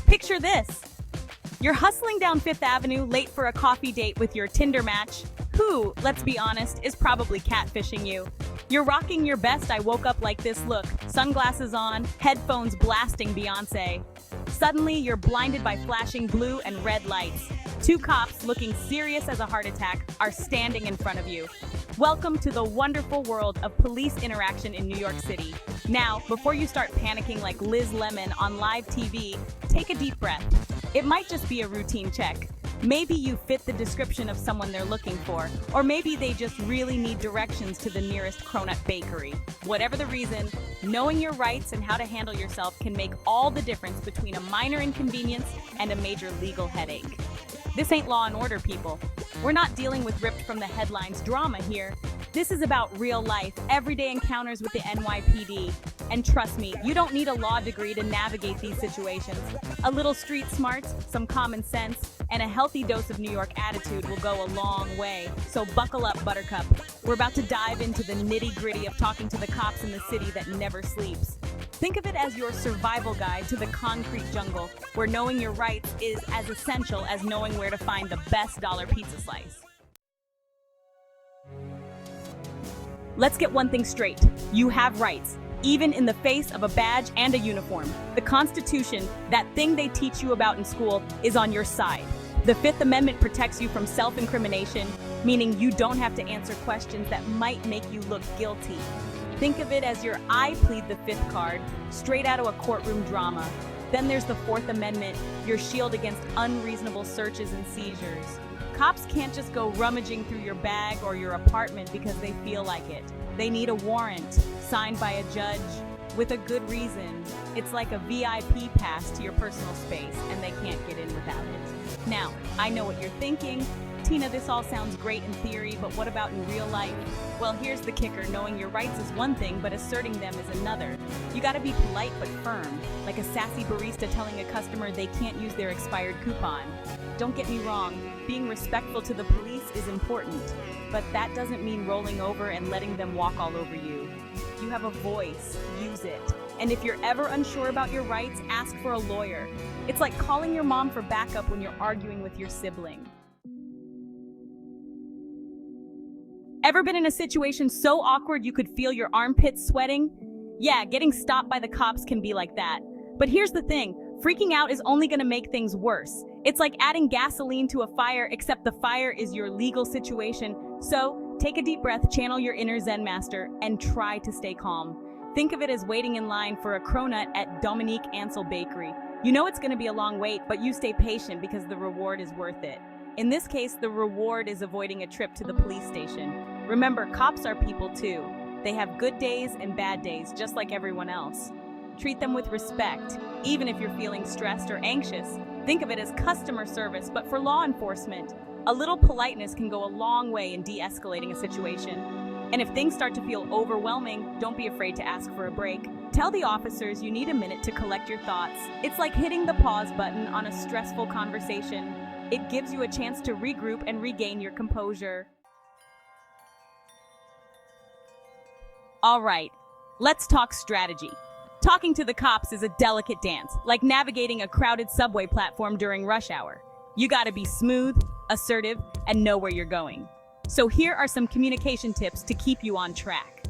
Picture this. You're hustling down Fifth Avenue late for a coffee date with your Tinder match, who, let's be honest, is probably catfishing you. You're rocking your best I woke up like this look, sunglasses on, headphones blasting Beyonce. Suddenly, you're blinded by flashing blue and red lights. Two cops, looking serious as a heart attack, are standing in front of you. Welcome to the wonderful world of police interaction in New York City. Now, before you start panicking like Liz Lemon on live TV, take a deep breath. It might just be a routine check. Maybe you fit the description of someone they're looking for, or maybe they just really need directions to the nearest cronut bakery. Whatever the reason, knowing your rights and how to handle yourself can make all the difference between a minor inconvenience and a major legal headache. This ain't Law and Order, people. We're not dealing with ripped from the headlines drama here. This is about real life, everyday encounters with the NYPD. And trust me, you don't need a law degree to navigate these situations. A little street smarts, some common sense, and a healthy dose of New York attitude will go a long way. So buckle up, Buttercup. We're about to dive into the nitty-gritty of talking to the cops in the city that never sleeps. Think of it as your survival guide to the concrete jungle, where knowing your rights is as essential as knowing where to find the best dollar pizza slice. Let's get one thing straight. You have rights, even in the face of a badge and a uniform. The Constitution, that thing they teach you about in school, is on your side. The Fifth Amendment protects you from self-incrimination, meaning you don't have to answer questions that might make you look guilty. Think of it as your I plead the fifth card, straight out of a courtroom drama. Then there's the Fourth Amendment, your shield against unreasonable searches and seizures. Cops can't just go rummaging through your bag or your apartment because they feel like it. They need a warrant, signed by a judge, with a good reason. It's like a VIP pass to your personal space, and they can't get in without it. Now, I know what you're thinking. Tina, this all sounds great in theory, but what about in real life? Well, here's the kicker. Knowing your rights is one thing, but asserting them is another. You gotta be polite but firm, like a sassy barista telling a customer they can't use their expired coupon. Don't get me wrong, being respectful to the police is important, but that doesn't mean rolling over and letting them walk all over you. You have a voice, use it. And if you're ever unsure about your rights, ask for a lawyer. It's like calling your mom for backup when you're arguing with your sibling. Ever been in a situation so awkward you could feel your armpits sweating? Yeah, getting stopped by the cops can be like that. But here's the thing, freaking out is only gonna make things worse. It's like adding gasoline to a fire, except the fire is your legal situation. So, take a deep breath, channel your inner Zen master, and try to stay calm. Think of it as waiting in line for a cronut at Dominique Ansel Bakery. You know it's gonna be a long wait, but you stay patient because the reward is worth it. In this case, the reward is avoiding a trip to the police station. Remember, cops are people too. They have good days and bad days, just like everyone else. Treat them with respect, even if you're feeling stressed or anxious. Think of it as customer service, but for law enforcement. A little politeness can go a long way in de-escalating a situation. And if things start to feel overwhelming, don't be afraid to ask for a break. Tell the officers you need a minute to collect your thoughts. It's like hitting the pause button on a stressful conversation. It gives you a chance to regroup and regain your composure. All right, let's talk strategy. Talking to the cops is a delicate dance, like navigating a crowded subway platform during rush hour. You gotta be smooth, assertive, and know where you're going. So here are some communication tips to keep you on track.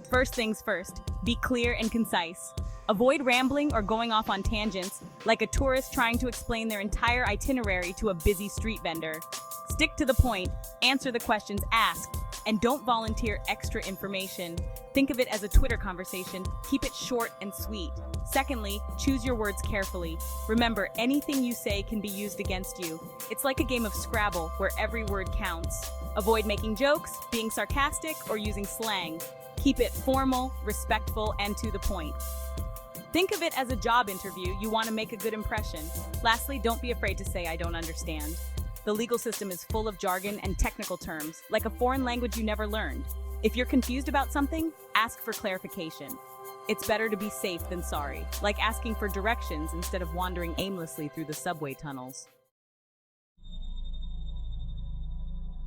First things first, be clear and concise. Avoid rambling or going off on tangents, like a tourist trying to explain their entire itinerary to a busy street vendor. Stick to the point, answer the questions asked, and don't volunteer extra information. Think of it as a Twitter conversation. Keep it short and sweet. Secondly, choose your words carefully. Remember, anything you say can be used against you. It's like a game of Scrabble, where every word counts. Avoid making jokes, being sarcastic, or using slang. Keep it formal, respectful, and to the point. Think of it as a job interview. You want to make a good impression. Lastly, don't be afraid to say, "I don't understand." The legal system is full of jargon and technical terms, like a foreign language you never learned. If you're confused about something, ask for clarification. It's better to be safe than sorry, like asking for directions instead of wandering aimlessly through the subway tunnels.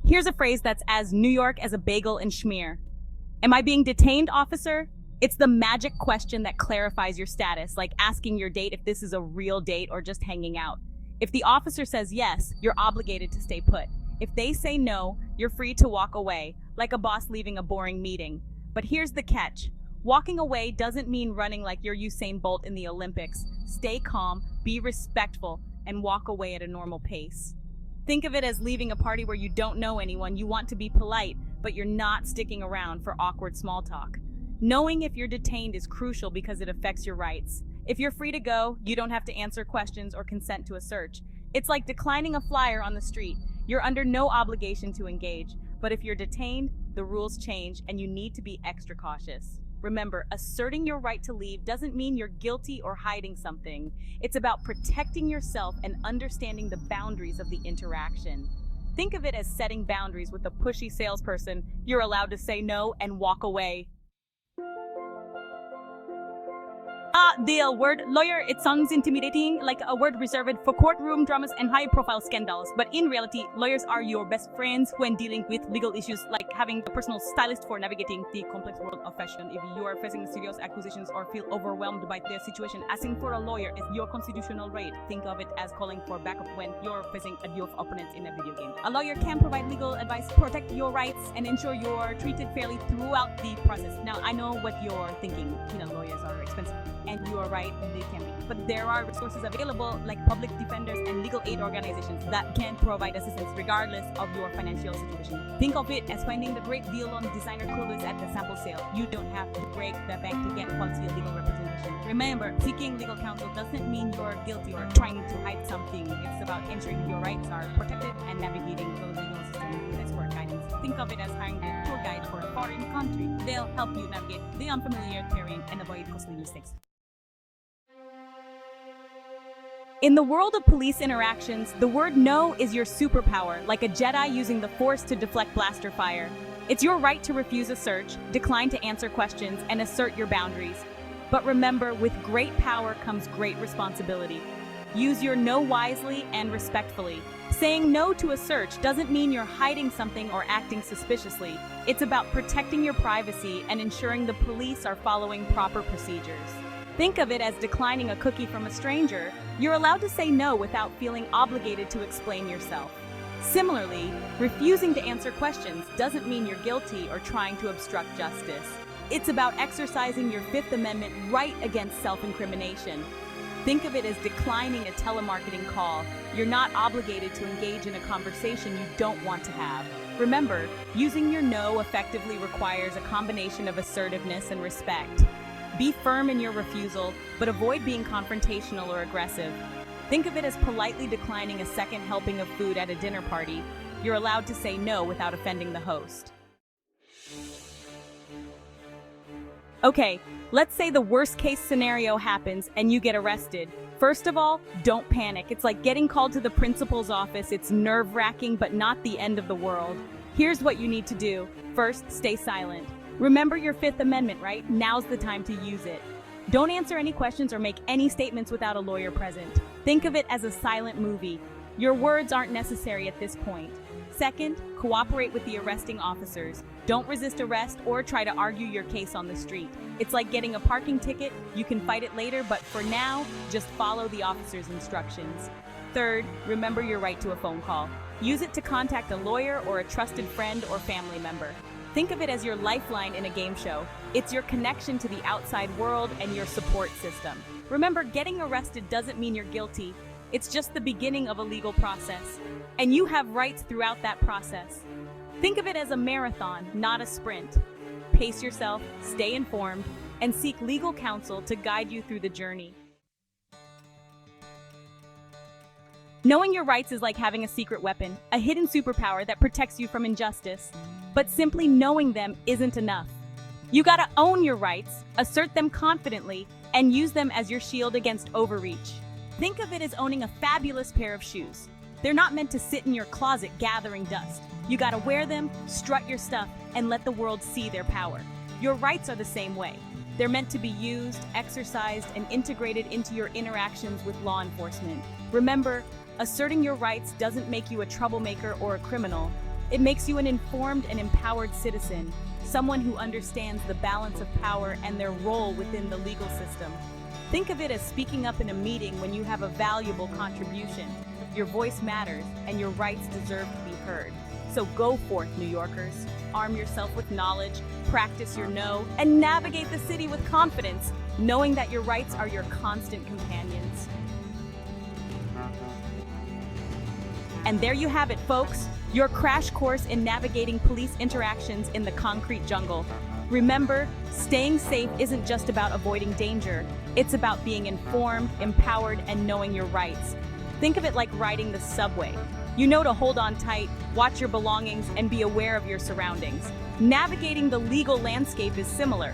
Here's a phrase that's as New York as a bagel and schmear. Am I being detained, officer? It's the magic question that clarifies your status, like asking your date if this is a real date or just hanging out. If the officer says yes, you're obligated to stay put. If they say no, you're free to walk away, like a boss leaving a boring meeting. But here's the catch. Walking away doesn't mean running like you're Usain Bolt in the Olympics. Stay calm, be respectful, and walk away at a normal pace. Think of it as leaving a party where you don't know anyone. You want to be polite, but you're not sticking around for awkward small talk. Knowing if you're detained is crucial because it affects your rights. If you're free to go, you don't have to answer questions or consent to a search. It's like declining a flyer on the street. You're under no obligation to engage. But if you're detained, the rules change and you need to be extra cautious. Remember, asserting your right to leave doesn't mean you're guilty or hiding something. It's about protecting yourself and understanding the boundaries of the interaction. Think of it as setting boundaries with a pushy salesperson. You're allowed to say no and walk away. The word lawyer, it sounds intimidating, like a word reserved for courtroom dramas and high-profile scandals. But in reality, lawyers are your best friends when dealing with legal issues, like having a personal stylist for navigating the complex world of fashion. If you are facing serious accusations or feel overwhelmed by the situation, asking for a lawyer is your constitutional right. Think of it as calling for backup when you're facing a duo of opponents in a video game. A lawyer can provide legal advice, protect your rights, and ensure you're treated fairly throughout the process. Now, I know what you're thinking. Lawyers are expensive. And you are right, they can be. But there are resources available like public defenders and legal aid organizations that can provide assistance regardless of your financial situation. Think of it as finding the great deal on designer clothes at the sample sale. You don't have to break the bank to get quality legal representation. Remember, seeking legal counsel doesn't mean you're guilty or trying to hide something. It's about ensuring your rights are protected and navigating the legal system with expert guidance. Think of it as hiring a tour guide for a foreign country. They'll help you navigate the unfamiliar terrain and avoid costly mistakes. In the world of police interactions, the word no is your superpower, like a Jedi using the Force to deflect blaster fire. It's your right to refuse a search, decline to answer questions, and assert your boundaries. But remember, with great power comes great responsibility. Use your no wisely and respectfully. Saying no to a search doesn't mean you're hiding something or acting suspiciously. It's about protecting your privacy and ensuring the police are following proper procedures. Think of it as declining a cookie from a stranger. You're allowed to say no without feeling obligated to explain yourself. Similarly, refusing to answer questions doesn't mean you're guilty or trying to obstruct justice. It's about exercising your Fifth Amendment right against self-incrimination. Think of it as declining a telemarketing call. You're not obligated to engage in a conversation you don't want to have. Remember, using your no effectively requires a combination of assertiveness and respect. Be firm in your refusal, but avoid being confrontational or aggressive. Think of it as politely declining a second helping of food at a dinner party. You're allowed to say no without offending the host. Okay, let's say the worst case scenario happens and you get arrested. First of all, don't panic. It's like getting called to the principal's office. It's nerve-wracking, but not the end of the world. Here's what you need to do. First, stay silent. Remember your Fifth Amendment, right? Now's the time to use it. Don't answer any questions or make any statements without a lawyer present. Think of it as a silent movie. Your words aren't necessary at this point. Second, cooperate with the arresting officers. Don't resist arrest or try to argue your case on the street. It's like getting a parking ticket. You can fight it later, but for now, just follow the officer's instructions. Third, remember your right to a phone call. Use it to contact a lawyer or a trusted friend or family member. Think of it as your lifeline in a game show. It's your connection to the outside world and your support system. Remember, getting arrested doesn't mean you're guilty. It's just the beginning of a legal process. And you have rights throughout that process. Think of it as a marathon, not a sprint. Pace yourself, stay informed, and seek legal counsel to guide you through the journey. Knowing your rights is like having a secret weapon, a hidden superpower that protects you from injustice. But simply knowing them isn't enough. You gotta own your rights, assert them confidently, and use them as your shield against overreach. Think of it as owning a fabulous pair of shoes. They're not meant to sit in your closet gathering dust. You gotta wear them, strut your stuff, and let the world see their power. Your rights are the same way. They're meant to be used, exercised, and integrated into your interactions with law enforcement. Remember, asserting your rights doesn't make you a troublemaker or a criminal. It makes you an informed and empowered citizen. someone who understands the balance of power and their role within the legal system. Think of it as speaking up in a meeting when you have a valuable contribution. Your voice matters, and your rights deserve to be heard. So go forth, New Yorkers. Arm yourself with knowledge, practice your no, and navigate the city with confidence, knowing that your rights are your constant companions. And there you have it, folks. Your crash course in navigating police interactions in the concrete jungle. Remember, staying safe isn't just about avoiding danger. It's about being informed, empowered, and knowing your rights. Think of it like riding the subway. You know to hold on tight, watch your belongings, and be aware of your surroundings. Navigating the legal landscape is similar.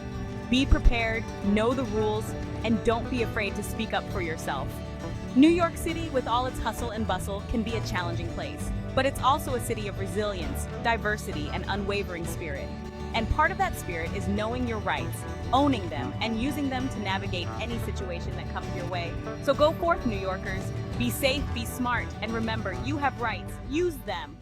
Be prepared, know the rules, and don't be afraid to speak up for yourself. New York City, with all its hustle and bustle, can be a challenging place, but it's also a city of resilience, diversity, and unwavering spirit. And part of that spirit is knowing your rights, owning them, and using them to navigate any situation that comes your way. So go forth, New Yorkers. Be safe, be smart, and remember, you have rights. Use them.